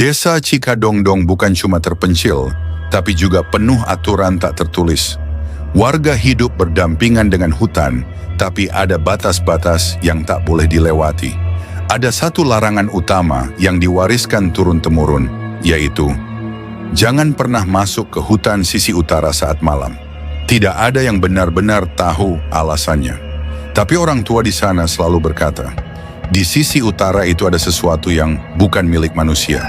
Desa Cikadongdong bukan cuma terpencil, tapi juga penuh aturan tak tertulis. Warga hidup berdampingan dengan hutan, tapi ada batas-batas yang tak boleh dilewati. Ada satu larangan utama yang diwariskan turun-temurun, yaitu jangan pernah masuk ke hutan sisi utara saat malam. Tidak ada yang benar-benar tahu alasannya. Tapi orang tua di sana selalu berkata, di sisi utara itu ada sesuatu yang bukan milik manusia.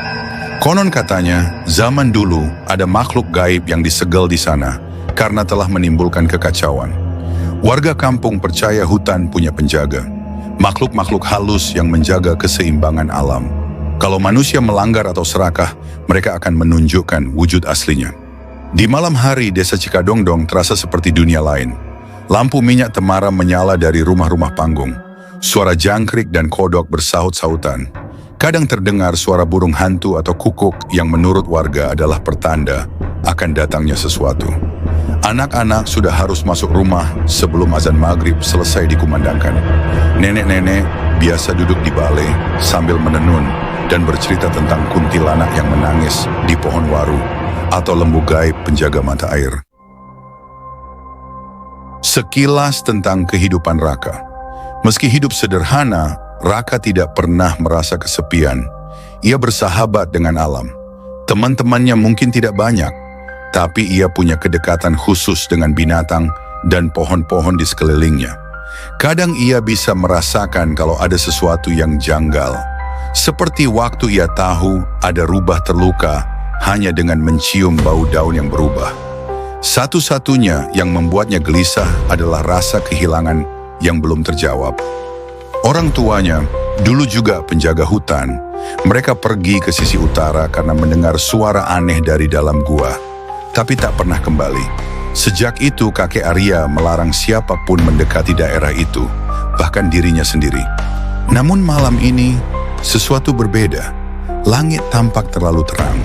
Konon katanya, zaman dulu ada makhluk gaib yang disegel di sana karena telah menimbulkan kekacauan. Warga kampung percaya hutan punya penjaga, makhluk-makhluk halus yang menjaga keseimbangan alam. Kalau manusia melanggar atau serakah, mereka akan menunjukkan wujud aslinya. Di malam hari, desa Cikadongdong terasa seperti dunia lain. Lampu minyak temaram menyala dari rumah-rumah panggung. Suara jangkrik dan kodok bersahut-sahutan. Kadang terdengar suara burung hantu atau kukuk yang menurut warga adalah pertanda akan datangnya sesuatu. Anak-anak sudah harus masuk rumah sebelum azan maghrib selesai dikumandangkan. Nenek-nenek biasa duduk di balai sambil menenun dan bercerita tentang kuntilanak yang menangis di pohon waru atau lembu gaib penjaga mata air. Sekilas tentang kehidupan Raka. Meski hidup sederhana, Raka tidak pernah merasa kesepian. Ia bersahabat dengan alam. Teman-temannya mungkin tidak banyak, tapi ia punya kedekatan khusus dengan binatang dan pohon-pohon di sekelilingnya. Kadang ia bisa merasakan kalau ada sesuatu yang janggal. Seperti waktu ia tahu ada rubah terluka hanya dengan mencium bau daun yang berubah. Satu-satunya yang membuatnya gelisah adalah rasa kehilangan yang belum terjawab. Orang tuanya dulu juga penjaga hutan. Mereka pergi ke sisi utara karena mendengar suara aneh dari dalam gua, tapi tak pernah kembali. Sejak itu kakek Arya melarang siapapun mendekati daerah itu, bahkan dirinya sendiri. Namun malam ini sesuatu berbeda. Langit tampak terlalu terang,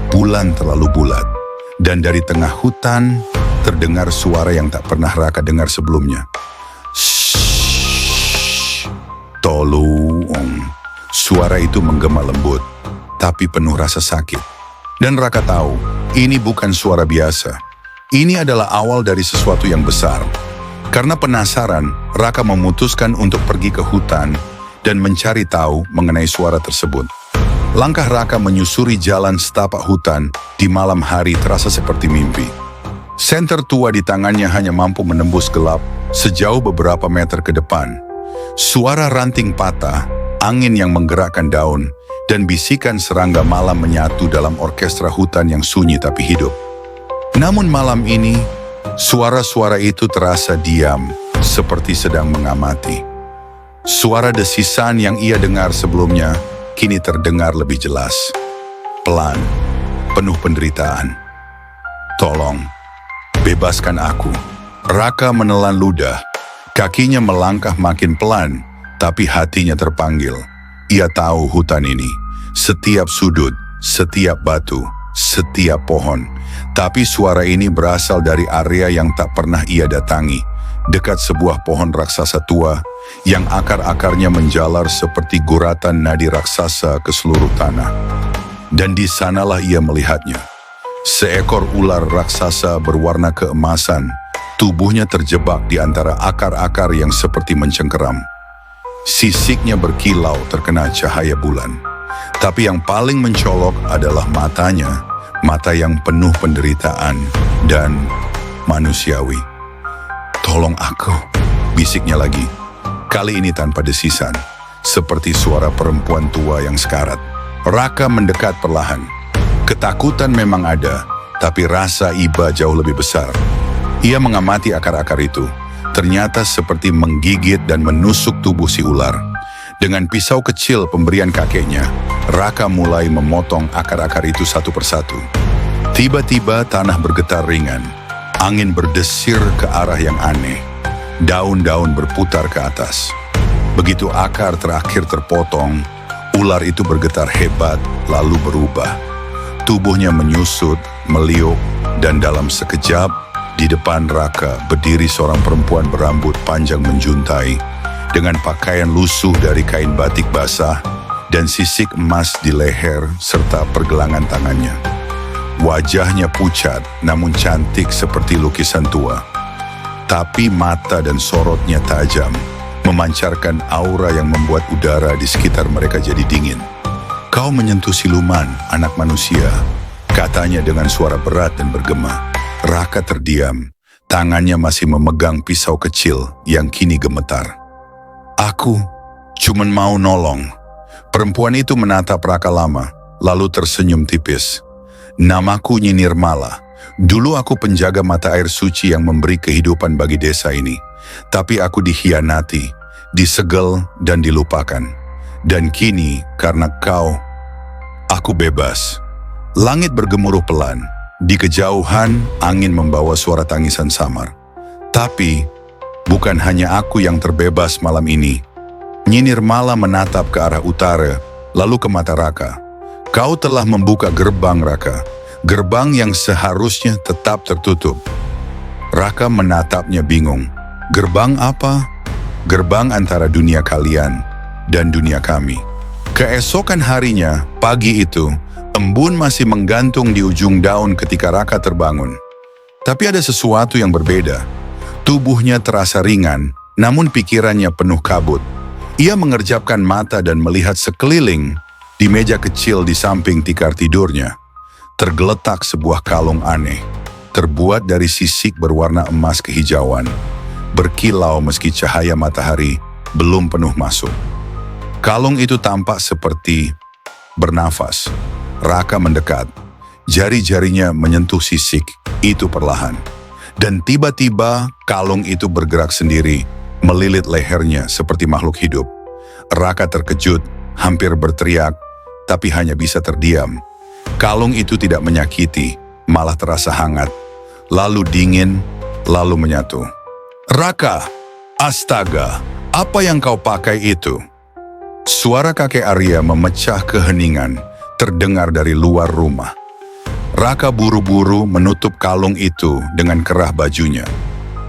bulan terlalu bulat, dan dari tengah hutan terdengar suara yang tak pernah Raka dengar sebelumnya. Tolong. Suara itu menggema lembut, tapi penuh rasa sakit. Dan Raka tahu, ini bukan suara biasa. Ini adalah awal dari sesuatu yang besar. Karena penasaran, Raka memutuskan untuk pergi ke hutan dan mencari tahu mengenai suara tersebut. Langkah Raka menyusuri jalan setapak hutan di malam hari terasa seperti mimpi. Senter tua di tangannya hanya mampu menembus gelap sejauh beberapa meter ke depan. Suara ranting patah, angin yang menggerakkan daun, dan bisikan serangga malam menyatu dalam orkestra hutan yang sunyi tapi hidup. Namun malam ini, suara-suara itu terasa diam, seperti sedang mengamati. Suara desisan yang ia dengar sebelumnya, kini terdengar lebih jelas. Pelan, penuh penderitaan. Tolong, bebaskan aku. Raka menelan ludah. Kakinya melangkah makin pelan, tapi hatinya terpanggil. Ia tahu hutan ini, setiap sudut, setiap batu, setiap pohon. Tapi suara ini berasal dari area yang tak pernah ia datangi, dekat sebuah pohon raksasa tua yang akar-akarnya menjalar seperti guratan nadi raksasa ke seluruh tanah. Dan di sanalah ia melihatnya. Seekor ular raksasa berwarna keemasan, tubuhnya terjebak di antara akar-akar yang seperti mencengkeram. Sisiknya berkilau terkena cahaya bulan. Tapi yang paling mencolok adalah matanya, mata yang penuh penderitaan dan manusiawi. Tolong aku, bisiknya lagi. Kali ini tanpa desisan, seperti suara perempuan tua yang sekarat. Raka mendekat perlahan. Ketakutan memang ada, tapi rasa iba jauh lebih besar. Ia mengamati akar-akar itu, ternyata seperti menggigit dan menusuk tubuh si ular. Dengan pisau kecil pemberian kakeknya, Raka mulai memotong akar-akar itu satu persatu. Tiba-tiba tanah bergetar ringan, angin berdesir ke arah yang aneh, daun-daun berputar ke atas. Begitu akar terakhir terpotong, ular itu bergetar hebat lalu berubah. Tubuhnya menyusut, meliuk, dan dalam sekejap, di depan Raka berdiri seorang perempuan berambut panjang menjuntai, dengan pakaian lusuh dari kain batik basah, dan sisik emas di leher serta pergelangan tangannya. Wajahnya pucat namun cantik seperti lukisan tua. Tapi mata dan sorotnya tajam, memancarkan aura yang membuat udara di sekitar mereka jadi dingin. "Kau menyentuh siluman, anak manusia," katanya dengan suara berat dan bergema. Raka terdiam, tangannya masih memegang pisau kecil yang kini gemetar. "Aku cuman mau nolong." Perempuan itu menatap Raka lama, lalu tersenyum tipis. "Namaku Nyi Nirmala. Dulu aku penjaga mata air suci yang memberi kehidupan bagi desa ini. Tapi aku dikhianati, disegel dan dilupakan. Dan kini karena kau, aku bebas." Langit bergemuruh pelan. Di kejauhan, angin membawa suara tangisan samar. Tapi, bukan hanya aku yang terbebas malam ini. Nyi Nirmala menatap ke arah utara, lalu ke mata Raka. "Kau telah membuka gerbang, Raka. Gerbang yang seharusnya tetap tertutup." Raka menatapnya bingung. "Gerbang apa?" "Gerbang antara dunia kalian dan dunia kami." Keesokan harinya, pagi itu, embun masih menggantung di ujung daun ketika Raka terbangun. Tapi ada sesuatu yang berbeda. Tubuhnya terasa ringan, namun pikirannya penuh kabut. Ia mengerjapkan mata dan melihat sekeliling. Di meja kecil di samping tikar tidurnya, tergeletak sebuah kalung aneh, terbuat dari sisik berwarna emas kehijauan, berkilau meski cahaya matahari belum penuh masuk. Kalung itu tampak seperti bernafas. Raka mendekat, jari-jarinya menyentuh sisik itu perlahan. Dan tiba-tiba kalung itu bergerak sendiri, melilit lehernya seperti makhluk hidup. Raka terkejut, hampir berteriak, tapi hanya bisa terdiam. Kalung itu tidak menyakiti, malah terasa hangat, lalu dingin, lalu menyatu. "Raka, astaga, apa yang kau pakai itu?" Suara kakek Arya memecah keheningan, terdengar dari luar rumah. Raka buru-buru menutup kalung itu dengan kerah bajunya.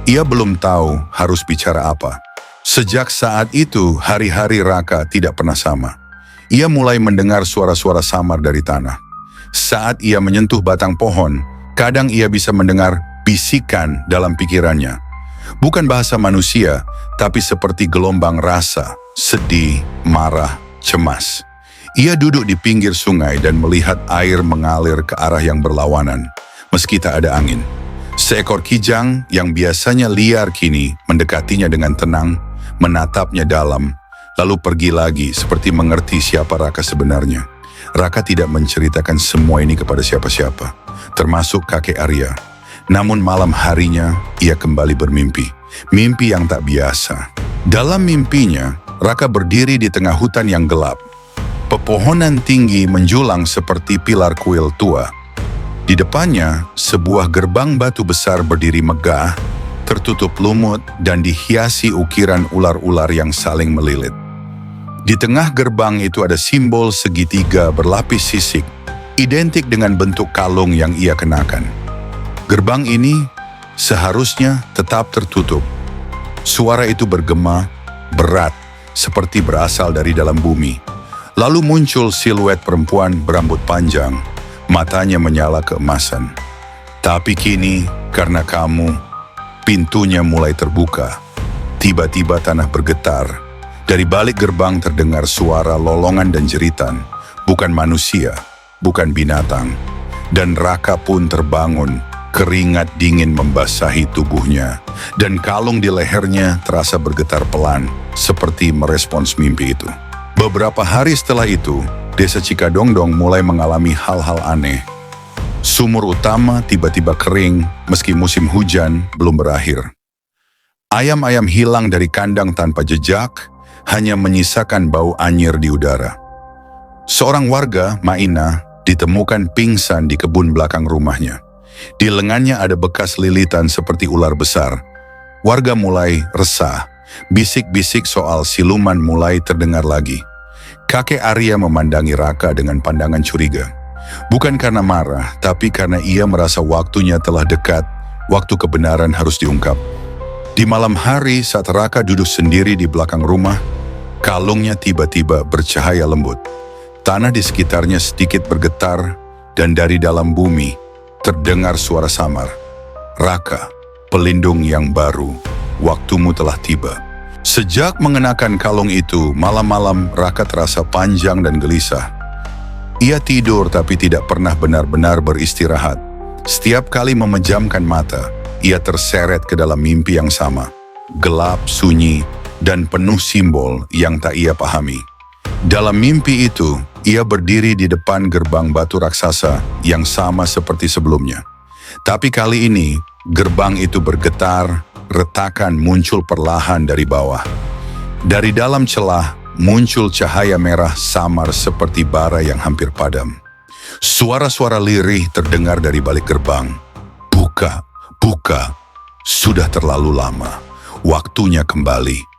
Ia belum tahu harus bicara apa. Sejak saat itu, hari-hari Raka tidak pernah sama. Ia mulai mendengar suara-suara samar dari tanah. Saat ia menyentuh batang pohon, kadang ia bisa mendengar bisikan dalam pikirannya. Bukan bahasa manusia, tapi seperti gelombang rasa, sedih, marah, cemas. Ia duduk di pinggir sungai dan melihat air mengalir ke arah yang berlawanan, meski tak ada angin. Seekor kijang yang biasanya liar kini mendekatinya dengan tenang, menatapnya dalam, lalu pergi lagi seperti mengerti siapa Raka sebenarnya. Raka tidak menceritakan semua ini kepada siapa-siapa, termasuk kakek Arya. Namun malam harinya, ia kembali bermimpi. Mimpi yang tak biasa. Dalam mimpinya, Raka berdiri di tengah hutan yang gelap. Pepohonan tinggi menjulang seperti pilar kuil tua. Di depannya, sebuah gerbang batu besar berdiri megah, tertutup lumut dan dihiasi ukiran ular-ular yang saling melilit. Di tengah gerbang itu ada simbol segitiga berlapis sisik, identik dengan bentuk kalung yang ia kenakan. Gerbang ini seharusnya tetap tertutup. Suara itu bergema, berat, seperti berasal dari dalam bumi. Lalu muncul siluet perempuan berambut panjang, matanya menyala keemasan. "Tapi kini, karena kamu, pintunya mulai terbuka." Tiba-tiba tanah bergetar. Dari balik gerbang terdengar suara lolongan dan jeritan. Bukan manusia, bukan binatang. Dan Raka pun terbangun, keringat dingin membasahi tubuhnya. Dan kalung di lehernya terasa bergetar pelan, seperti merespons mimpi itu. Beberapa hari setelah itu, desa Cikadongdong mulai mengalami hal-hal aneh. Sumur utama tiba-tiba kering meski musim hujan belum berakhir. Ayam-ayam hilang dari kandang tanpa jejak, hanya menyisakan bau anyir di udara. Seorang warga, Maina, ditemukan pingsan di kebun belakang rumahnya. Di lengannya ada bekas lilitan seperti ular besar. Warga mulai resah, bisik-bisik soal siluman mulai terdengar lagi. Kakek Arya memandangi Raka dengan pandangan curiga. Bukan karena marah, tapi karena ia merasa waktunya telah dekat, waktu kebenaran harus diungkap. Di malam hari saat Raka duduk sendiri di belakang rumah, Kalungnya tiba-tiba bercahaya lembut. Tanah di sekitarnya sedikit bergetar, dan dari dalam bumi terdengar suara samar. Raka, pelindung yang baru, waktumu telah tiba. Sejak mengenakan kalung itu, malam-malam Raka terasa panjang dan gelisah. Ia tidur tapi tidak pernah benar-benar beristirahat. Setiap kali memejamkan mata, ia terseret ke dalam mimpi yang sama. Gelap, sunyi, dan penuh simbol yang tak ia pahami. Dalam mimpi itu, ia berdiri di depan gerbang batu raksasa yang sama seperti sebelumnya. Tapi kali ini, gerbang itu bergetar, retakan muncul perlahan dari bawah. Dari dalam celah, muncul cahaya merah samar seperti bara yang hampir padam. Suara-suara lirih terdengar dari balik gerbang. Buka, buka, sudah terlalu lama. Waktunya kembali.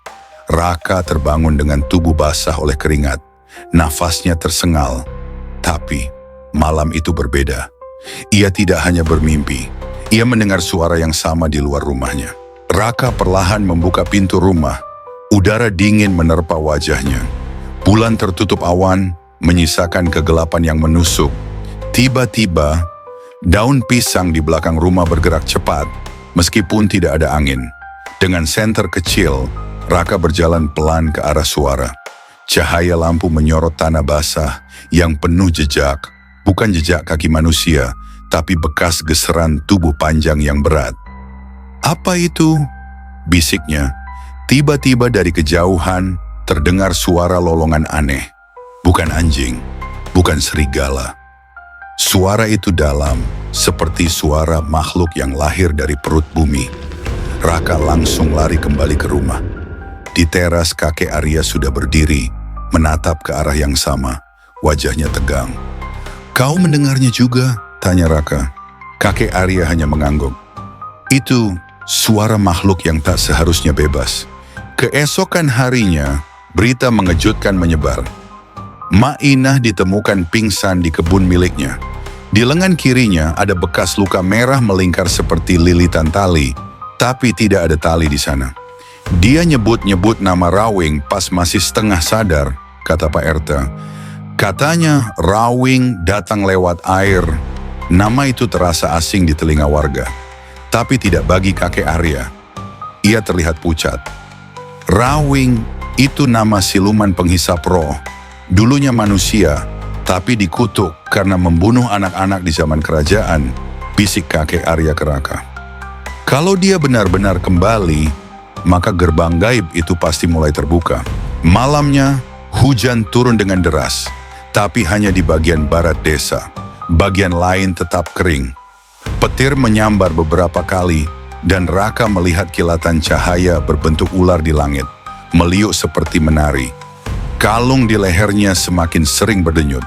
Raka terbangun dengan tubuh basah oleh keringat. Nafasnya tersengal. Tapi malam itu berbeda. Ia tidak hanya bermimpi. Ia mendengar suara yang sama di luar rumahnya. Raka perlahan membuka pintu rumah. Udara dingin menerpa wajahnya. Bulan tertutup awan, menyisakan kegelapan yang menusuk. Tiba-tiba, daun pisang di belakang rumah bergerak cepat, meskipun tidak ada angin. Dengan senter kecil, Raka berjalan pelan ke arah suara. Cahaya lampu menyorot tanah basah yang penuh jejak, bukan jejak kaki manusia, tapi bekas geseran tubuh panjang yang berat. "Apa itu?" bisiknya. Tiba-tiba dari kejauhan terdengar suara lolongan aneh. Bukan anjing, bukan serigala. Suara itu dalam, seperti suara makhluk yang lahir dari perut bumi. Raka langsung lari kembali ke rumah. Di teras kakek Arya sudah berdiri, menatap ke arah yang sama. Wajahnya tegang. "Kau mendengarnya juga?" tanya Raka. Kakek Arya hanya mengangguk. "Itu suara makhluk yang tak seharusnya bebas." Keesokan harinya, berita mengejutkan menyebar. Mak Inah ditemukan pingsan di kebun miliknya. Di lengan kirinya ada bekas luka merah melingkar seperti lilitan tali, tapi tidak ada tali di sana. Dia nyebut-nyebut nama Rawing pas masih setengah sadar, kata Pak RT. Katanya Rawing datang lewat air. Nama itu terasa asing di telinga warga, tapi tidak bagi kakek Arya. Ia terlihat pucat. Rawing itu nama siluman penghisap roh. Dulunya manusia, tapi dikutuk karena membunuh anak-anak di zaman kerajaan, bisik kakek Arya ke Raka. Kalau dia benar-benar kembali, maka gerbang gaib itu pasti mulai terbuka. Malamnya, hujan turun dengan deras, tapi hanya di bagian barat desa. Bagian lain tetap kering. Petir menyambar beberapa kali, dan Raka melihat kilatan cahaya berbentuk ular di langit, meliuk seperti menari. Kalung di lehernya semakin sering berdenyut.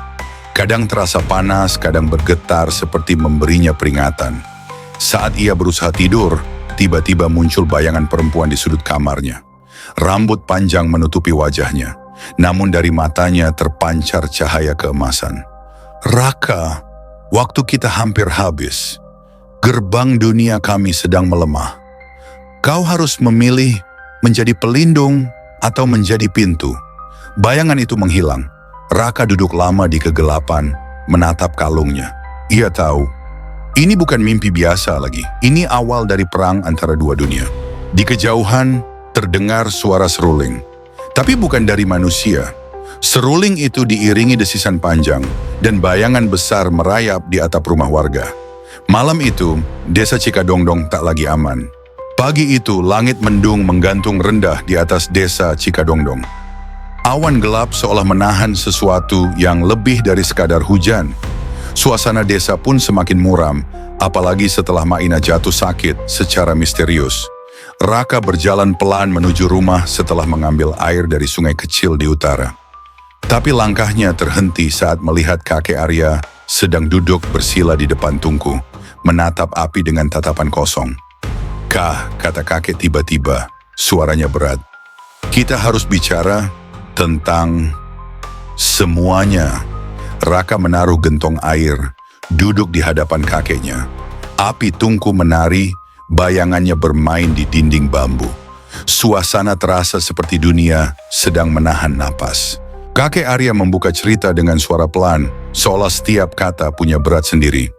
Kadang terasa panas, kadang bergetar seperti memberinya peringatan. Saat ia berusaha tidur, tiba-tiba muncul bayangan perempuan di sudut kamarnya. Rambut panjang menutupi wajahnya, namun dari matanya terpancar cahaya keemasan. "Raka, waktu kita hampir habis. Gerbang dunia kami sedang melemah. Kau harus memilih menjadi pelindung atau menjadi pintu." Bayangan itu menghilang. Raka duduk lama di kegelapan, menatap kalungnya. Ia tahu, ini bukan mimpi biasa lagi. Ini awal dari perang antara dua dunia. Di kejauhan, terdengar suara seruling. Tapi bukan dari manusia. Seruling itu diiringi desisan panjang, dan bayangan besar merayap di atap rumah warga. Malam itu, desa Cikadongdong tak lagi aman. Pagi itu, langit mendung menggantung rendah di atas desa Cikadongdong. Awan gelap seolah menahan sesuatu yang lebih dari sekadar hujan. Suasana desa pun semakin muram, apalagi setelah Maina jatuh sakit secara misterius. Raka berjalan pelan menuju rumah setelah mengambil air dari sungai kecil di utara. Tapi langkahnya terhenti saat melihat kakek Arya sedang duduk bersila di depan tungku, menatap api dengan tatapan kosong. "Kah," kata kakek tiba-tiba, suaranya berat. "Kita harus bicara tentang semuanya." Raka menaruh gentong air, duduk di hadapan kakeknya. Api tungku menari, bayangannya bermain di dinding bambu. Suasana terasa seperti dunia sedang menahan napas. Kakek Arya membuka cerita dengan suara pelan, seolah setiap kata punya berat sendiri.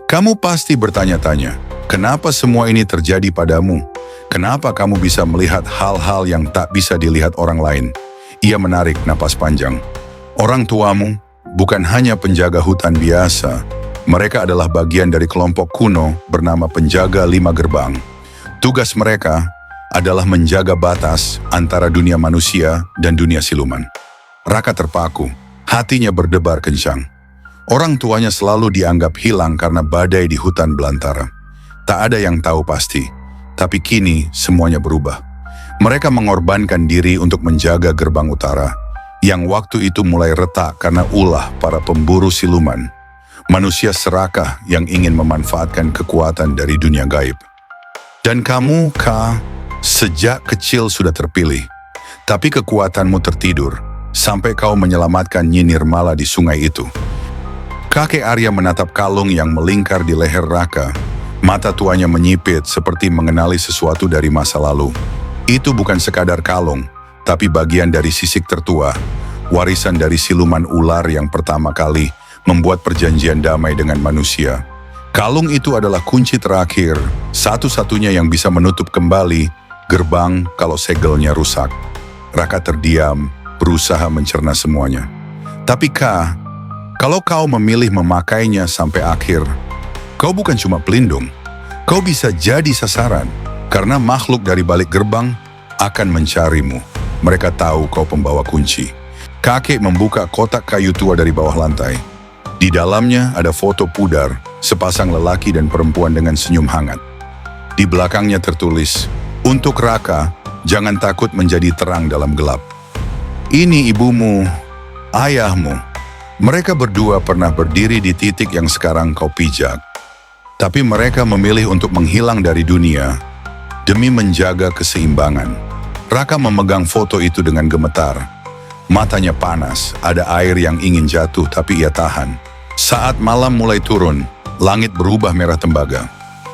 Kamu pasti bertanya-tanya, kenapa semua ini terjadi padamu? Kenapa kamu bisa melihat hal-hal yang tak bisa dilihat orang lain? Ia menarik napas panjang. Orang tuamu bukan hanya penjaga hutan biasa. Mereka adalah bagian dari kelompok kuno bernama Penjaga 5 Gerbang. Tugas mereka adalah menjaga batas antara dunia manusia dan dunia siluman. Raka terpaku, hatinya berdebar kencang. Orang tuanya selalu dianggap hilang karena badai di hutan belantara. Tak ada yang tahu pasti, tapi kini semuanya berubah. Mereka mengorbankan diri untuk menjaga gerbang utara, yang waktu itu mulai retak karena ulah para pemburu siluman. Manusia serakah yang ingin memanfaatkan kekuatan dari dunia gaib. Dan kamu, sejak kecil sudah terpilih, tapi kekuatanmu tertidur, sampai kau menyelamatkan Nyi Nirmala di sungai itu. Kakek Arya menatap kalung yang melingkar di leher Raka. Mata tuanya menyipit seperti mengenali sesuatu dari masa lalu. Itu bukan sekadar kalung, tapi bagian dari sisik tertua, warisan dari siluman ular yang pertama kali membuat perjanjian damai dengan manusia. Kalung itu adalah kunci terakhir, satu-satunya yang bisa menutup kembali gerbang kalau segelnya rusak. Raka terdiam, berusaha mencerna semuanya. Tapi kalau kau memilih memakainya sampai akhir, kau bukan cuma pelindung, kau bisa jadi sasaran, karena makhluk dari balik gerbang akan mencarimu. Mereka tahu kau pembawa kunci. Kakek membuka kotak kayu tua dari bawah lantai. Di dalamnya ada foto pudar, sepasang lelaki dan perempuan dengan senyum hangat. Di belakangnya tertulis, "Untuk Raka, jangan takut menjadi terang dalam gelap." Ini ibumu, ayahmu. Mereka berdua pernah berdiri di titik yang sekarang kau pijak. Tapi mereka memilih untuk menghilang dari dunia demi menjaga keseimbangan. Raka memegang foto itu dengan gemetar. Matanya panas, ada air yang ingin jatuh tapi ia tahan. Saat malam mulai turun, langit berubah merah tembaga.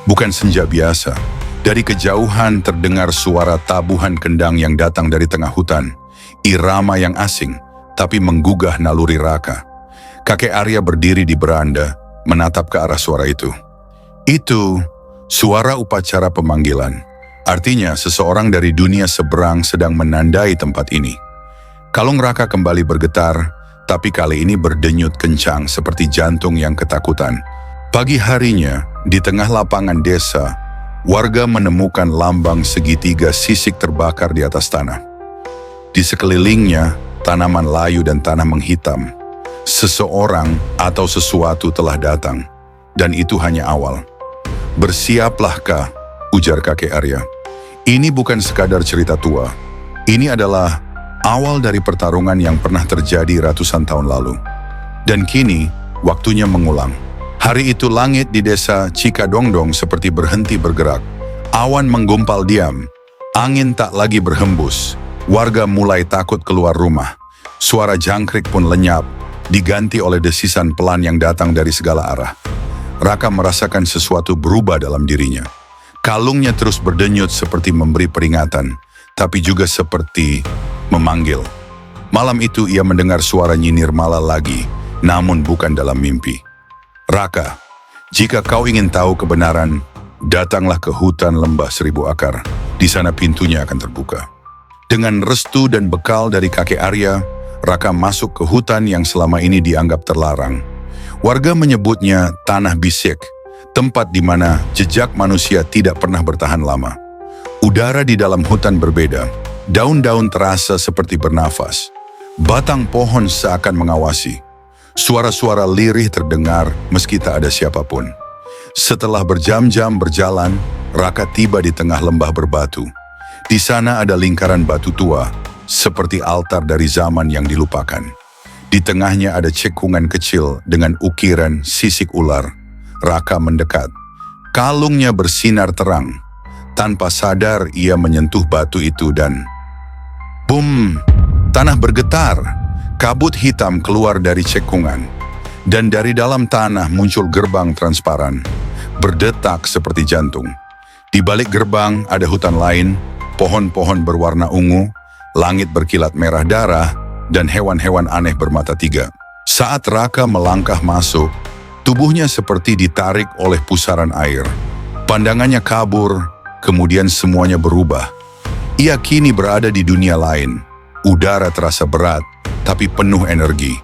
Bukan senja biasa. Dari kejauhan terdengar suara tabuhan kendang yang datang dari tengah hutan. Irama yang asing, tapi menggugah naluri Raka. Kakek Arya berdiri di beranda, menatap ke arah suara itu. Itu suara upacara pemanggilan. Artinya seseorang dari dunia seberang sedang menandai tempat ini. Kalung Raka kembali bergetar, tapi kali ini berdenyut kencang seperti jantung yang ketakutan. Pagi harinya, di tengah lapangan desa, warga menemukan lambang segitiga sisik terbakar di atas tanah. Di sekelilingnya, tanaman layu dan tanah menghitam. Seseorang atau sesuatu telah datang, dan itu hanya awal. "Bersiaplah, ujar kakek Arya. Ini bukan sekadar cerita tua. Ini adalah awal dari pertarungan yang pernah terjadi ratusan tahun lalu. Dan kini, waktunya mengulang. Hari itu langit di desa Cikadongdong seperti berhenti bergerak. Awan menggumpal diam. Angin tak lagi berhembus. Warga mulai takut keluar rumah. Suara jangkrik pun lenyap, diganti oleh desisan pelan yang datang dari segala arah. Raka merasakan sesuatu berubah dalam dirinya. Kalungnya terus berdenyut seperti memberi peringatan, tapi juga seperti memanggil. Malam itu ia mendengar suara Nyi Nirmala lagi, namun bukan dalam mimpi. "Raka, jika kau ingin tahu kebenaran, datanglah ke hutan lembah seribu akar. Di sana pintunya akan terbuka." Dengan restu dan bekal dari kakek Arya, Raka masuk ke hutan yang selama ini dianggap terlarang. Warga menyebutnya Tanah Bisik, tempat di mana jejak manusia tidak pernah bertahan lama. Udara di dalam hutan berbeda, daun-daun terasa seperti bernafas. Batang pohon seakan mengawasi. Suara-suara lirih terdengar meski tak ada siapapun. Setelah berjam-jam berjalan, Raka tiba di tengah lembah berbatu. Di sana ada lingkaran batu tua, seperti altar dari zaman yang dilupakan. Di tengahnya ada cekungan kecil dengan ukiran sisik ular. Raka mendekat. Kalungnya bersinar terang. Tanpa sadar ia menyentuh batu itu dan... Bum! Tanah bergetar. Kabut hitam keluar dari cekungan. Dan dari dalam tanah muncul gerbang transparan. Berdetak seperti jantung. Di balik gerbang ada hutan lain, pohon-pohon berwarna ungu, langit berkilat merah darah, dan hewan-hewan aneh bermata tiga. Saat Raka melangkah masuk, tubuhnya seperti ditarik oleh pusaran air. Pandangannya kabur, kemudian semuanya berubah. Ia kini berada di dunia lain. Udara terasa berat, tapi penuh energi.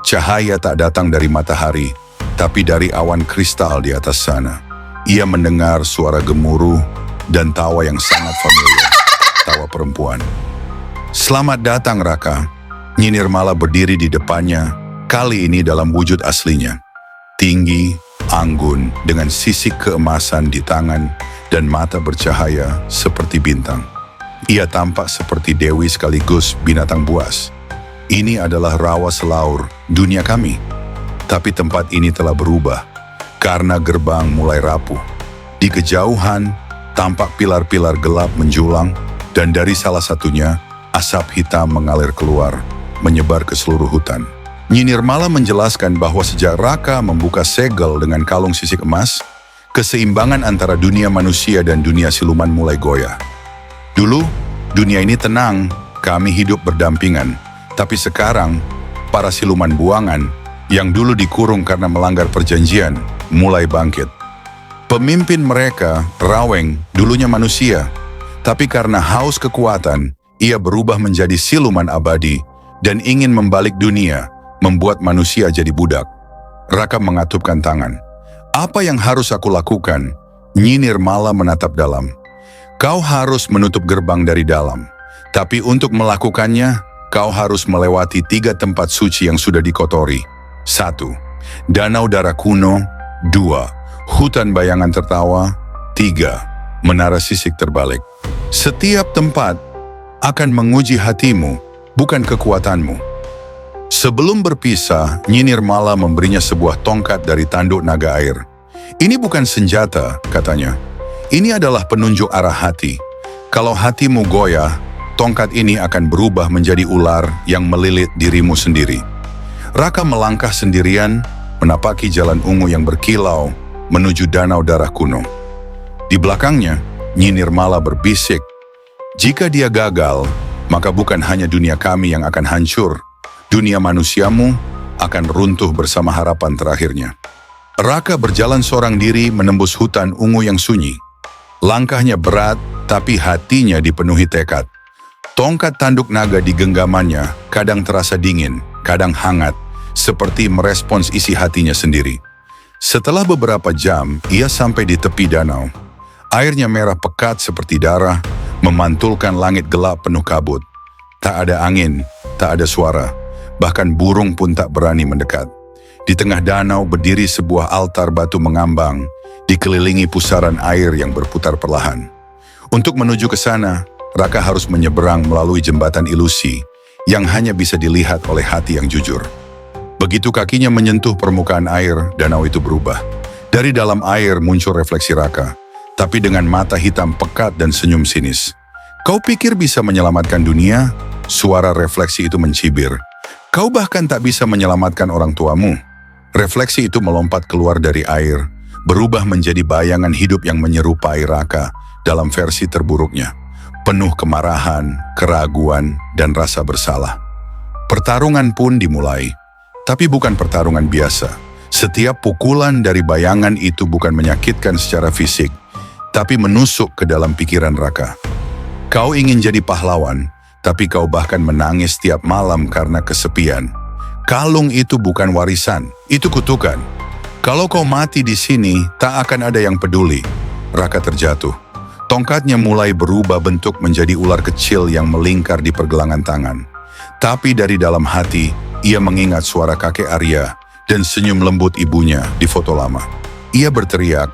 Cahaya tak datang dari matahari, tapi dari awan kristal di atas sana. Ia mendengar suara gemuruh dan tawa yang sangat familiar. Tawa perempuan. "Selamat datang, Raka." Nyi Nirmala berdiri di depannya, kali ini dalam wujud aslinya. Tinggi, anggun, dengan sisik keemasan di tangan dan mata bercahaya seperti bintang. Ia tampak seperti dewi sekaligus binatang buas. "Ini adalah rawa selaur dunia kami. Tapi tempat ini telah berubah karena gerbang mulai rapuh. Di kejauhan, tampak pilar-pilar gelap menjulang dan dari salah satunya, asap hitam mengalir keluar, menyebar ke seluruh hutan." Nyi Nirmala menjelaskan bahwa sejak Raka membuka segel dengan kalung sisik emas, keseimbangan antara dunia manusia dan dunia siluman mulai goyah. Dulu, dunia ini tenang, kami hidup berdampingan. Tapi sekarang, para siluman buangan yang dulu dikurung karena melanggar perjanjian, mulai bangkit. Pemimpin mereka, Raweng, dulunya manusia. Tapi karena haus kekuatan, ia berubah menjadi siluman abadi dan ingin membalik dunia, membuat manusia jadi budak. Raka mengatupkan tangan. "Apa yang harus aku lakukan?" Nyi Nirmala menatap dalam. "Kau harus menutup gerbang dari dalam. Tapi untuk melakukannya, kau harus melewati 3 tempat suci yang sudah dikotori. 1. Danau darah kuno. 2. Hutan bayangan tertawa. 3. Menara sisik terbalik. Setiap tempat akan menguji hatimu, bukan kekuatanmu." Sebelum berpisah, Nyi Nirmala memberinya sebuah tongkat dari tanduk naga air. "Ini bukan senjata," katanya. "Ini adalah penunjuk arah hati. Kalau hatimu goyah, tongkat ini akan berubah menjadi ular yang melilit dirimu sendiri." Raka melangkah sendirian, menapaki jalan ungu yang berkilau menuju danau darah kuno. Di belakangnya, Nyi Nirmala berbisik, "Jika dia gagal, maka bukan hanya dunia kami yang akan hancur, dunia manusiamu akan runtuh bersama harapan terakhirnya." Raka berjalan seorang diri menembus hutan ungu yang sunyi. Langkahnya berat, tapi hatinya dipenuhi tekad. Tongkat tanduk naga di genggamannya kadang terasa dingin, kadang hangat, seperti merespons isi hatinya sendiri. Setelah beberapa jam, ia sampai di tepi danau. Airnya merah pekat seperti darah, memantulkan langit gelap penuh kabut. Tak ada angin, tak ada suara. Bahkan burung pun tak berani mendekat. Di tengah danau berdiri sebuah altar batu mengambang, dikelilingi pusaran air yang berputar perlahan. Untuk menuju ke sana, Raka harus menyeberang melalui jembatan ilusi yang hanya bisa dilihat oleh hati yang jujur. Begitu kakinya menyentuh permukaan air, danau itu berubah. Dari dalam air muncul refleksi Raka, tapi dengan mata hitam pekat dan senyum sinis. "Kau pikir bisa menyelamatkan dunia?" Suara refleksi itu mencibir. "Kau bahkan tak bisa menyelamatkan orang tuamu." Refleksi itu melompat keluar dari air, berubah menjadi bayangan hidup yang menyerupai Raka dalam versi terburuknya. Penuh kemarahan, keraguan, dan rasa bersalah. Pertarungan pun dimulai, tapi bukan pertarungan biasa. Setiap pukulan dari bayangan itu bukan menyakitkan secara fisik, tapi menusuk ke dalam pikiran Raka. Kau ingin jadi pahlawan, tapi kau bahkan menangis tiap malam karena kesepian. Kalung itu bukan warisan, itu kutukan. Kalau kau mati di sini, tak akan ada yang peduli. Raka terjatuh. Tongkatnya mulai berubah bentuk menjadi ular kecil yang melingkar di pergelangan tangan. Tapi dari dalam hati, ia mengingat suara kakek Arya dan senyum lembut ibunya di foto lama. Ia berteriak,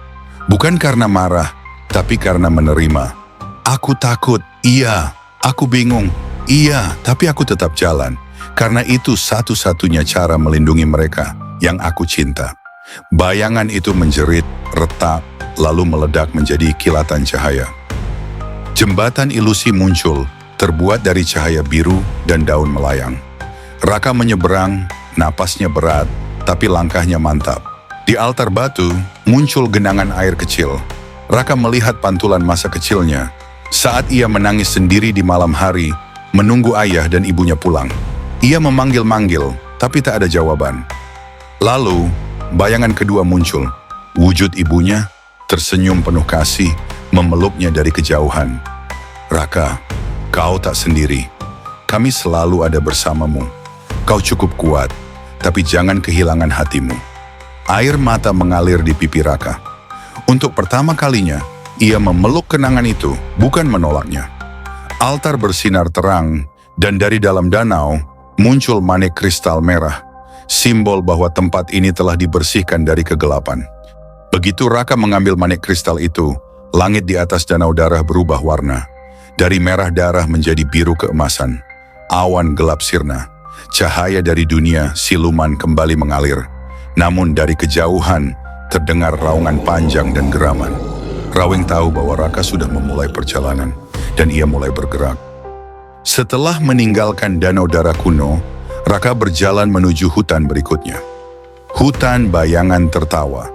bukan karena marah, tapi karena menerima. "Aku takut, iya. Aku bingung, iya. Tapi aku tetap jalan. Karena itu satu-satunya cara melindungi mereka yang aku cinta." Bayangan itu menjerit, retak, lalu meledak menjadi kilatan cahaya. Jembatan ilusi muncul, terbuat dari cahaya biru dan daun melayang. Raka menyeberang, napasnya berat, tapi langkahnya mantap. Di altar batu, muncul genangan air kecil. Raka melihat pantulan masa kecilnya, Saat ia menangis sendiri di malam hari, menunggu ayah dan ibunya pulang. Ia memanggil-manggil, tapi tak ada jawaban. Lalu, bayangan kedua muncul. Wujud ibunya, tersenyum penuh kasih, memeluknya dari kejauhan. Raka, kau tak sendiri. Kami selalu ada bersamamu. Kau cukup kuat, tapi jangan kehilangan hatimu. Air mata mengalir di pipi Raka. Untuk pertama kalinya, ia memeluk kenangan itu, bukan menolaknya. Altar bersinar terang, dan dari dalam danau muncul manik kristal merah, simbol bahwa tempat ini telah dibersihkan dari kegelapan. Begitu Raka mengambil manik kristal itu, langit di atas danau darah berubah warna. Dari merah darah menjadi biru keemasan. Awan gelap sirna. Cahaya dari dunia siluman kembali mengalir. Namun dari kejauhan terdengar raungan panjang dan geraman. Raweng tahu bahwa Raka sudah memulai perjalanan, dan ia mulai bergerak. Setelah meninggalkan danau darah kuno, Raka berjalan menuju hutan berikutnya. Hutan bayangan tertawa.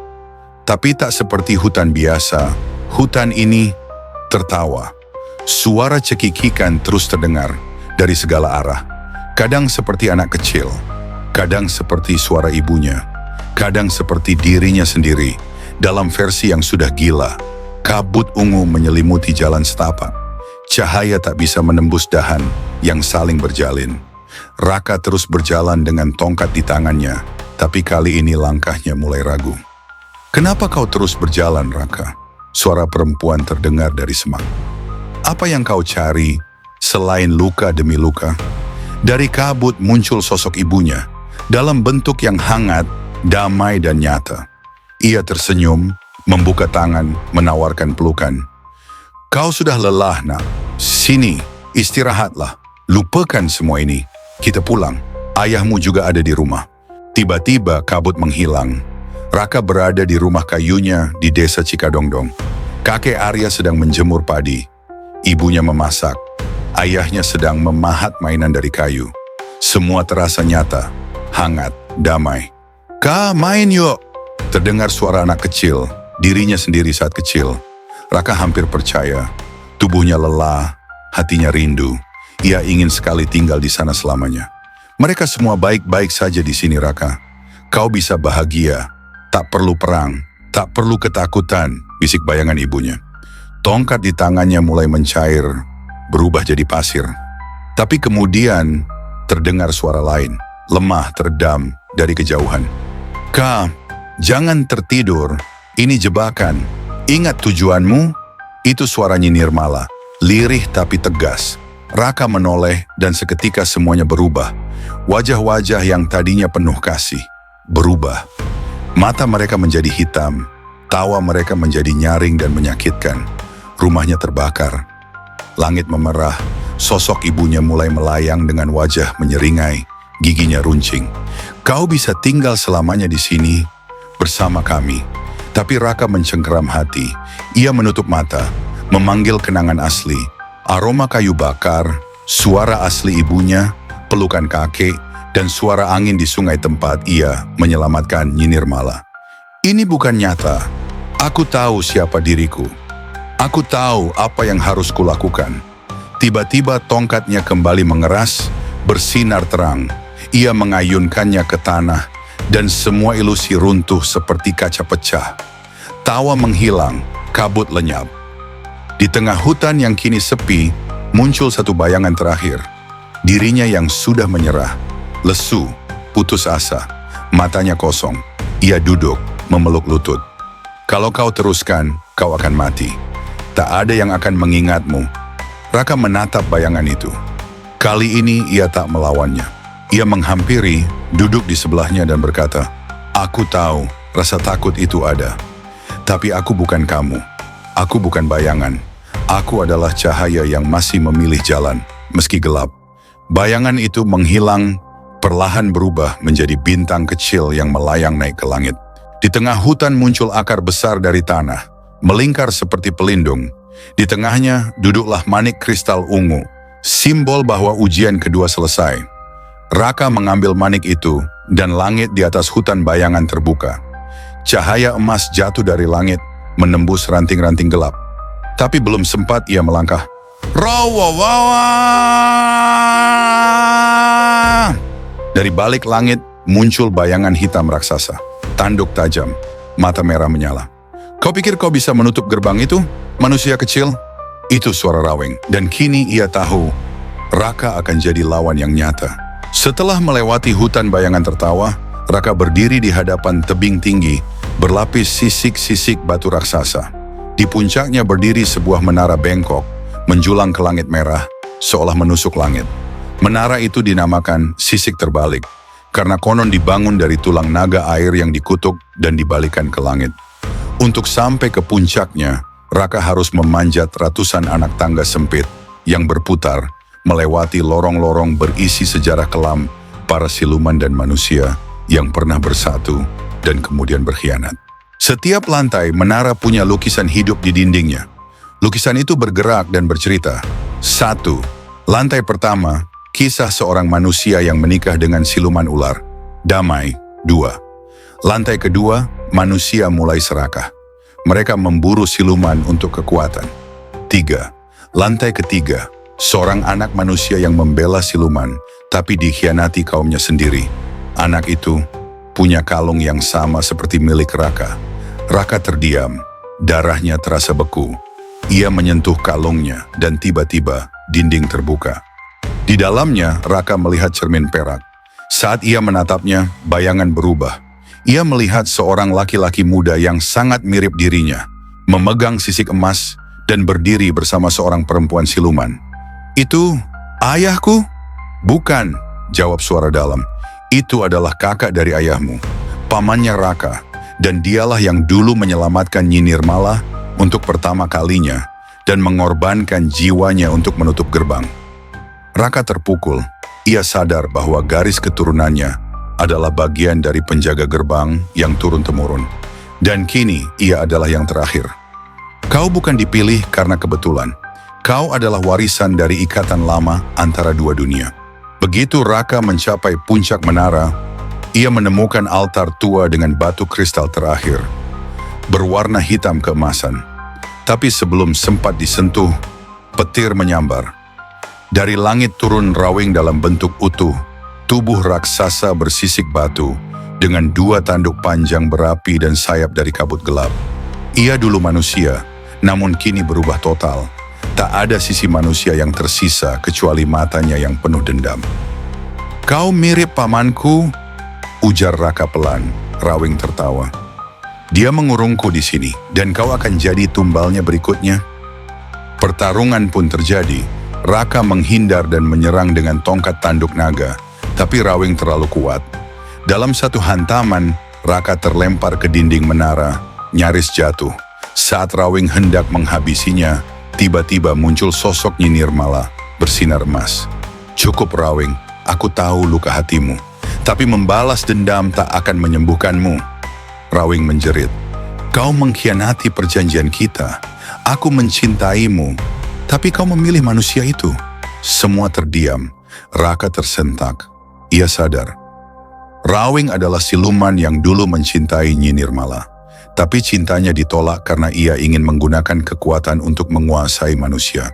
Tapi tak seperti hutan biasa, hutan ini tertawa. Suara cekikikan terus terdengar dari segala arah. Kadang seperti anak kecil, kadang seperti suara ibunya, kadang seperti dirinya sendiri. Dalam versi yang sudah gila, kabut ungu menyelimuti jalan setapak. Cahaya tak bisa menembus dahan yang saling berjalin. Raka terus berjalan dengan tongkat di tangannya, tapi kali ini langkahnya mulai ragu. "Kenapa kau terus berjalan, Raka?" Suara perempuan terdengar dari semak. "Apa yang kau cari selain luka demi luka?" Dari kabut muncul sosok ibunya, dalam bentuk yang hangat, damai dan nyata. Ia tersenyum, membuka tangan, menawarkan pelukan. "Kau sudah lelah, nak. Sini, istirahatlah. Lupakan semua ini. Kita pulang. Ayahmu juga ada di rumah." Tiba-tiba kabut menghilang. Raka berada di rumah kayunya di desa Cikadongdong. Kakek Arya sedang menjemur padi. Ibunya memasak. Ayahnya sedang memahat mainan dari kayu. Semua terasa nyata, hangat, damai. "Kak, main yuk!" Terdengar suara anak kecil, dirinya sendiri saat kecil. Raka hampir percaya. Tubuhnya lelah, hatinya rindu. Ia ingin sekali tinggal di sana selamanya. "Mereka semua baik-baik saja di sini, Raka. Kau bisa bahagia. Tak perlu perang, tak perlu ketakutan," bisik bayangan ibunya. Tongkat di tangannya mulai mencair, berubah jadi pasir. Tapi kemudian terdengar suara lain, lemah teredam dari kejauhan. "Kak, jangan tertidur. Ini jebakan. Ingat tujuanmu?" Itu suaranya Nirmala, lirih tapi tegas. Raka menoleh dan seketika semuanya berubah. Wajah-wajah yang tadinya penuh kasih berubah. Mata mereka menjadi hitam, tawa mereka menjadi nyaring dan menyakitkan. Rumahnya terbakar. Langit memerah, sosok ibunya mulai melayang dengan wajah menyeringai, giginya runcing. "Kau bisa tinggal selamanya di sini bersama kami." Tapi Raka mencengkeram hati. Ia menutup mata, memanggil kenangan asli, aroma kayu bakar, suara asli ibunya, pelukan kakek, dan suara angin di sungai tempat ia menyelamatkan Nyi Nirmala. "Ini bukan nyata. Aku tahu siapa diriku. Aku tahu apa yang harus kulakukan." Tiba-tiba tongkatnya kembali mengeras, bersinar terang. Ia mengayunkannya ke tanah, dan semua ilusi runtuh seperti kaca pecah. Tawa menghilang, kabut lenyap. Di tengah hutan yang kini sepi, muncul satu bayangan terakhir. Dirinya yang sudah menyerah, lesu, putus asa, matanya kosong. Ia duduk, memeluk lutut. "Kalau kau teruskan, kau akan mati. Tak ada yang akan mengingatmu." Raka menatap bayangan itu. Kali ini ia tak melawannya. Ia menghampiri, duduk di sebelahnya dan berkata, "Aku tahu rasa takut itu ada. Tapi aku bukan kamu. Aku bukan bayangan. Aku adalah cahaya yang masih memilih jalan, meski gelap." Bayangan itu menghilang, perlahan berubah menjadi bintang kecil yang melayang naik ke langit. Di tengah hutan muncul akar besar dari tanah, melingkar seperti pelindung. Di tengahnya duduklah manik kristal ungu, simbol bahwa ujian kedua selesai. Raka mengambil manik itu, dan langit di atas hutan bayangan terbuka. Cahaya emas jatuh dari langit, menembus ranting-ranting gelap. Tapi belum sempat ia melangkah. Rawawawa! Dari balik langit muncul bayangan hitam raksasa. Tanduk tajam, mata merah menyala. Kau pikir kau bisa menutup gerbang itu, manusia kecil? Itu suara Raweng, dan kini ia tahu Raka akan jadi lawan yang nyata. Setelah melewati hutan bayangan tertawa, Raka berdiri di hadapan tebing tinggi, berlapis sisik-sisik batu raksasa. Di puncaknya berdiri sebuah menara bengkok, menjulang ke langit merah, seolah menusuk langit. Menara itu dinamakan sisik terbalik, karena konon dibangun dari tulang naga air yang dikutuk dan dibalikan ke langit. Untuk sampai ke puncaknya, Raka harus memanjat ratusan anak tangga sempit yang berputar, melewati lorong-lorong berisi sejarah kelam para siluman dan manusia yang pernah bersatu dan kemudian berkhianat. Setiap lantai menara punya lukisan hidup di dindingnya. Lukisan itu bergerak dan bercerita. 1. Lantai pertama, kisah seorang manusia yang menikah dengan siluman ular. Damai. 2. Lantai kedua, manusia mulai serakah. Mereka memburu siluman untuk kekuatan. 3. Lantai ketiga, seorang anak manusia yang membela siluman, tapi dikhianati kaumnya sendiri. Anak itu punya kalung yang sama seperti milik Raka. Raka terdiam, darahnya terasa beku. Ia menyentuh kalungnya dan tiba-tiba dinding terbuka. Di dalamnya, Raka melihat cermin perak. Saat ia menatapnya, bayangan berubah. Ia melihat seorang laki-laki muda yang sangat mirip dirinya, memegang sisik emas dan berdiri bersama seorang perempuan siluman. Itu ayahku? Bukan, jawab suara dalam. Itu adalah kakak dari ayahmu, pamannya Raka, dan dialah yang dulu menyelamatkan Nyi Nirmala untuk pertama kalinya dan mengorbankan jiwanya untuk menutup gerbang. Raka terpukul. Ia sadar bahwa garis keturunannya adalah bagian dari penjaga gerbang yang turun-temurun. Dan kini ia adalah yang terakhir. Kau bukan dipilih karena kebetulan. Kau adalah warisan dari ikatan lama antara dua dunia. Begitu Raka mencapai puncak menara, ia menemukan altar tua dengan batu kristal terakhir, berwarna hitam keemasan. Tapi sebelum sempat disentuh, petir menyambar. Dari langit turun Raweng dalam bentuk utuh, tubuh raksasa bersisik batu, dengan 2 tanduk panjang berapi dan sayap dari kabut gelap. Ia dulu manusia, namun kini berubah total. Tak ada sisi manusia yang tersisa kecuali matanya yang penuh dendam. Kau mirip pamanku, ujar Raka pelan. Raweng tertawa. Dia mengurungku di sini, dan kau akan jadi tumbalnya berikutnya. Pertarungan pun terjadi. Raka menghindar dan menyerang dengan tongkat tanduk naga, tapi Raweng terlalu kuat. Dalam satu hantaman, Raka terlempar ke dinding menara, nyaris jatuh. Saat Raweng hendak menghabisinya, tiba-tiba muncul sosok Nyi Nirmala, bersinar emas. Cukup Raweng, aku tahu luka hatimu, tapi membalas dendam tak akan menyembuhkanmu. Raweng menjerit, kau mengkhianati perjanjian kita. Aku mencintaimu, tapi kau memilih manusia itu. Semua terdiam. Raka tersentak. Ia sadar. Raweng adalah siluman yang dulu mencintai Nyi Nirmala. Tapi cintanya ditolak karena ia ingin menggunakan kekuatan untuk menguasai manusia.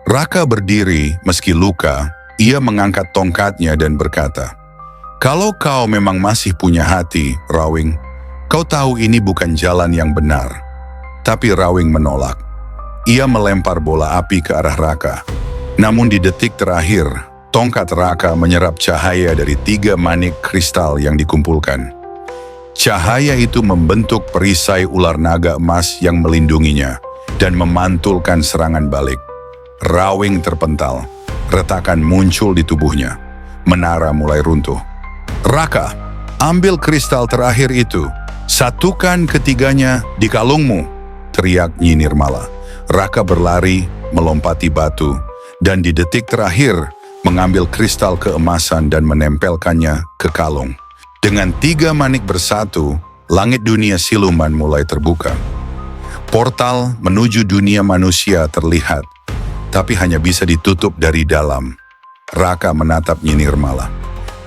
Raka berdiri meski luka. Ia mengangkat tongkatnya dan berkata, kalau kau memang masih punya hati, Raweng, kau tahu ini bukan jalan yang benar. Tapi Raweng menolak. Ia melempar bola api ke arah Raka. Namun di detik terakhir, tongkat Raka menyerap cahaya dari 3 manik kristal yang dikumpulkan. Cahaya itu membentuk perisai ular naga emas yang melindunginya dan memantulkan serangan balik. Raweng terpental. Retakan muncul di tubuhnya. Menara mulai runtuh. Raka, ambil kristal terakhir itu. Satukan ketiganya di kalungmu, teriak Nyi Nirmala. Raka berlari, melompati batu, dan di detik terakhir mengambil kristal keemasan dan menempelkannya ke kalung. Dengan 3 manik bersatu, langit dunia siluman mulai terbuka. Portal menuju dunia manusia terlihat, tapi hanya bisa ditutup dari dalam. Raka menatap Nyi Nirmala.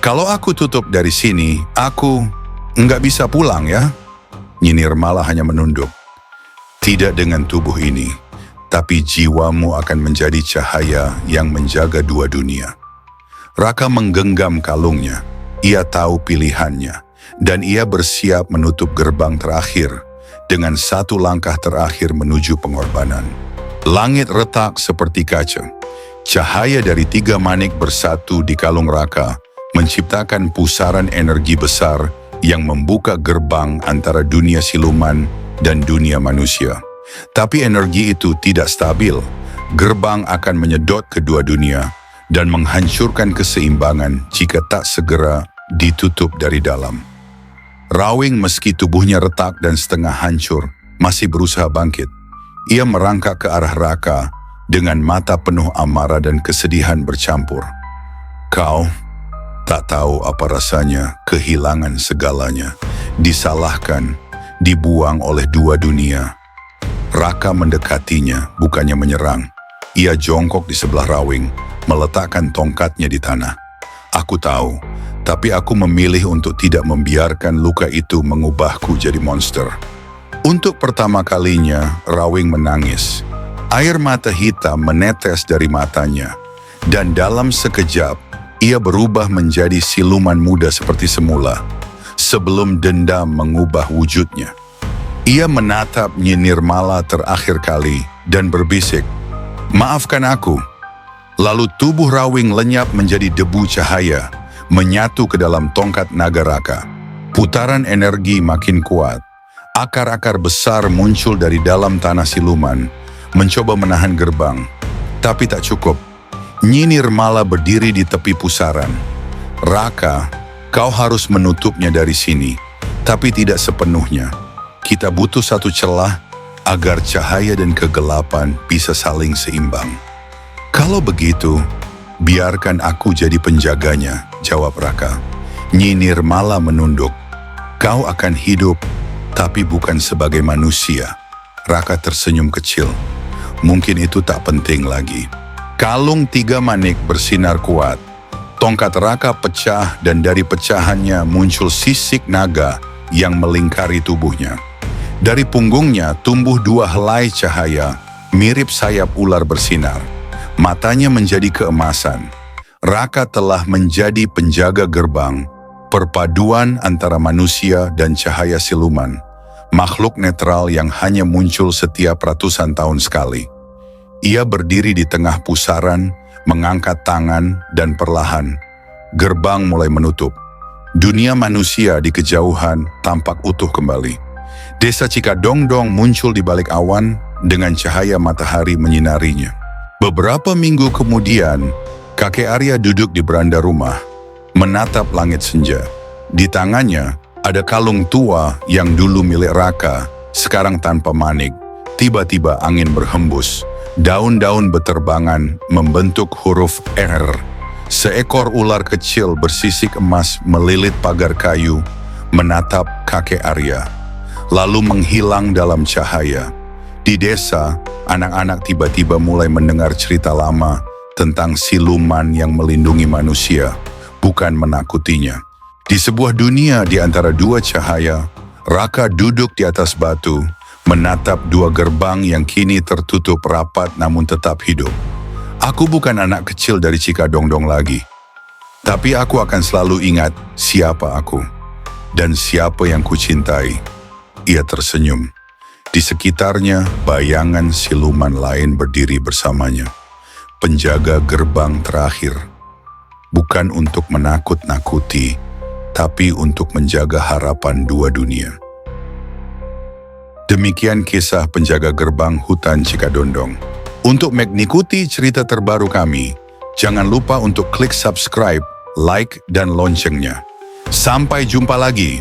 Kalau aku tutup dari sini, aku nggak bisa pulang ya? Nyi Nirmala hanya menunduk. Tidak dengan tubuh ini. tapi jiwamu akan menjadi cahaya yang menjaga dua dunia. Raka menggenggam kalungnya. Ia tahu pilihannya, dan ia bersiap menutup gerbang terakhir dengan satu langkah terakhir menuju pengorbanan. Langit retak seperti kaca. Cahaya dari 3 manik bersatu di kalung Raka menciptakan pusaran energi besar yang membuka gerbang antara dunia siluman dan dunia manusia. Tapi energi itu tidak stabil. Gerbang akan menyedot kedua dunia dan menghancurkan keseimbangan jika tak segera ditutup dari dalam. Rawing meski tubuhnya retak dan setengah hancur, masih berusaha bangkit. Ia merangkak ke arah Raka dengan mata penuh amarah dan kesedihan bercampur. Kau tak tahu apa rasanya kehilangan segalanya, disalahkan, dibuang oleh dua dunia. Raka mendekatinya, bukannya menyerang. Ia jongkok di sebelah Rawing, meletakkan tongkatnya di tanah. Aku tahu, tapi aku memilih untuk tidak membiarkan luka itu mengubahku jadi monster. Untuk pertama kalinya, Rawing menangis. Air mata hitam menetes dari matanya, dan dalam sekejap, ia berubah menjadi siluman muda seperti semula, sebelum dendam mengubah wujudnya. Ia menatap Nyi Nirmala terakhir kali dan berbisik, "Maafkan aku." Lalu tubuh Rawing lenyap menjadi debu cahaya, menyatu ke dalam tongkat naga Raka. Putaran energi makin kuat. Akar-akar besar muncul dari dalam tanah siluman, mencoba menahan gerbang. Tapi tak cukup. Nyi Nirmala berdiri di tepi pusaran. "Raka, kau harus menutupnya dari sini, tapi tidak sepenuhnya. Kita butuh satu celah agar cahaya dan kegelapan bisa saling seimbang." "Kalau begitu, biarkan aku jadi penjaganya," jawab Raka. Nyi Nirmala menunduk. "Kau akan hidup, tapi bukan sebagai manusia." Raka tersenyum kecil. Mungkin itu tak penting lagi. Kalung 3 manik bersinar kuat. Tongkat Raka pecah dan dari pecahannya muncul sisik naga yang melingkari tubuhnya. Dari punggungnya tumbuh 2 helai cahaya, mirip sayap ular bersinar. Matanya menjadi keemasan. Raka telah menjadi penjaga gerbang, perpaduan antara manusia dan cahaya siluman, makhluk netral yang hanya muncul setiap ratusan tahun sekali. Ia berdiri di tengah pusaran, mengangkat tangan, dan perlahan, gerbang mulai menutup. Dunia manusia di kejauhan tampak utuh kembali. Desa Cikadongdong muncul di balik awan dengan cahaya matahari menyinarinya. Beberapa minggu kemudian, kakek Arya duduk di beranda rumah, menatap langit senja. Di tangannya ada kalung tua yang dulu milik Raka, sekarang tanpa manik. Tiba-tiba angin berhembus, daun-daun beterbangan membentuk huruf R. Seekor ular kecil bersisik emas melilit pagar kayu, menatap kakek Arya, lalu menghilang dalam cahaya. Di desa, anak-anak tiba-tiba mulai mendengar cerita lama tentang siluman yang melindungi manusia, bukan menakutinya. Di sebuah dunia di antara 2 cahaya, Raka duduk di atas batu, menatap 2 gerbang yang kini tertutup rapat namun tetap hidup. "Aku bukan anak kecil dari Cikadongdong lagi, tapi aku akan selalu ingat siapa aku dan siapa yang kucintai." Ia tersenyum. Di sekitarnya, bayangan siluman lain berdiri bersamanya. Penjaga gerbang terakhir, bukan untuk menakut-nakuti, tapi untuk menjaga harapan 2 dunia. Demikian kisah penjaga gerbang hutan Cikadongdong. Untuk mengikuti cerita terbaru kami, jangan lupa untuk klik subscribe, like, dan loncengnya. Sampai jumpa lagi.